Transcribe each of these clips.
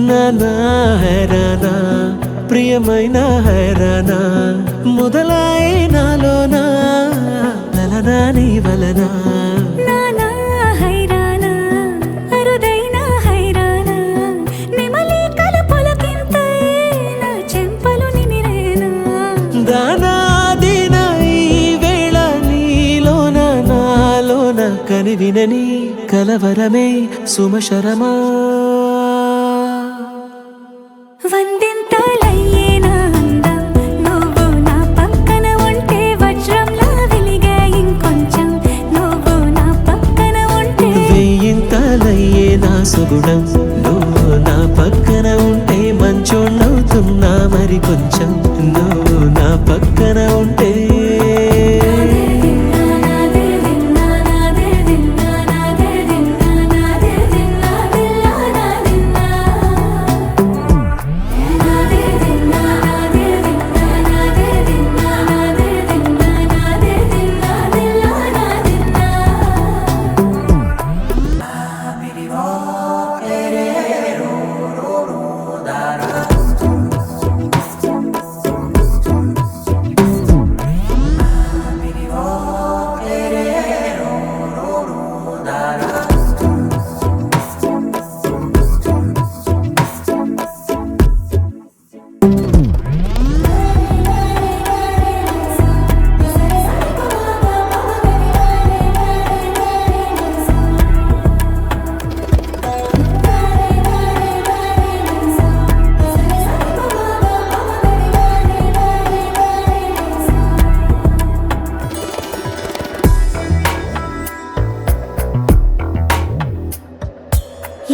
నానా హైరానా ప్రియమైన హైరానా మొదలాయి నాలోనా లలనా నీ వలనా నానా హైరానా అరుదైన హైరానా నెమలి కలపులకింతై నా చెంపలు నిమిరేనా దానా దినా ఈ వేళ నీలోన నాలోన కనివినని కలవరమే సుమశరమా వందింతలయ్యేనా అందం నువ్వు నా పక్కన ఉంటే వజ్రంలా వెలిగే ఇంకొంచెం నువ్వు నా పక్కన ఉంటే వెయ్యింతలయ్యే నా సుగుణం నువ్వు నా పక్కన ఉంటే మంచోళ్ళవుతున్నా మరి కొంచెం నువ్వు నా పక్కన ఉంటే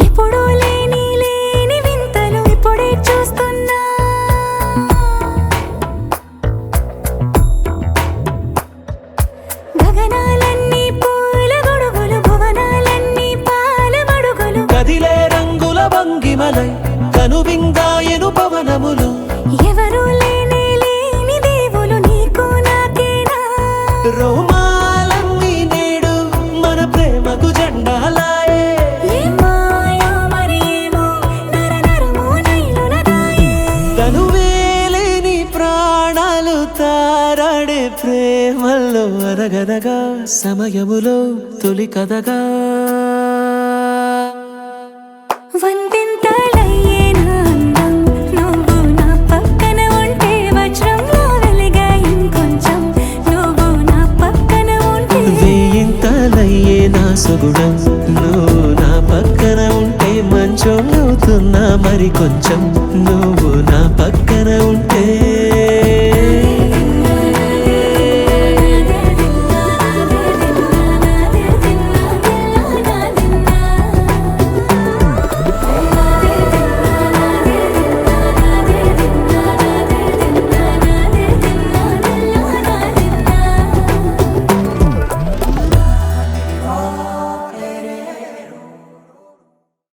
ఎప్పుడూ లేని వింతలు ఇప్పుడే చూస్తున్నా గగనాలన్నీ పూల గొడుగులు భువనాలన్నీ పాల మడుగులు కదిలే రంగుల భంగిమలై కనువిందాయను పవనములు ఎవరూ లేని దేవులు నీకు నాకేనా రోమాలన్నీ నేడు మన ప్రేమకు జెండాలాయే మాయా మరేమో నరనరమో నైలునదాయే తనువేలేని ప్రాణాలు తారాడే ప్రేమల్లో అనగనగా సమయములో తొలి కథగా వందింతలయ్యేనా అందం నువ్వు నా పక్కన ఉంటే వజ్రంలా వెలిగే ఇంకొంచెం నువ్వు నా పక్కన ఉంటే వెయ్యింతలయ్యే నా సుగుణం నువ్వు నా పక్కన ఉంటే మంచోళ్ళవుతున్నా మరి కొంచెం నువ్వు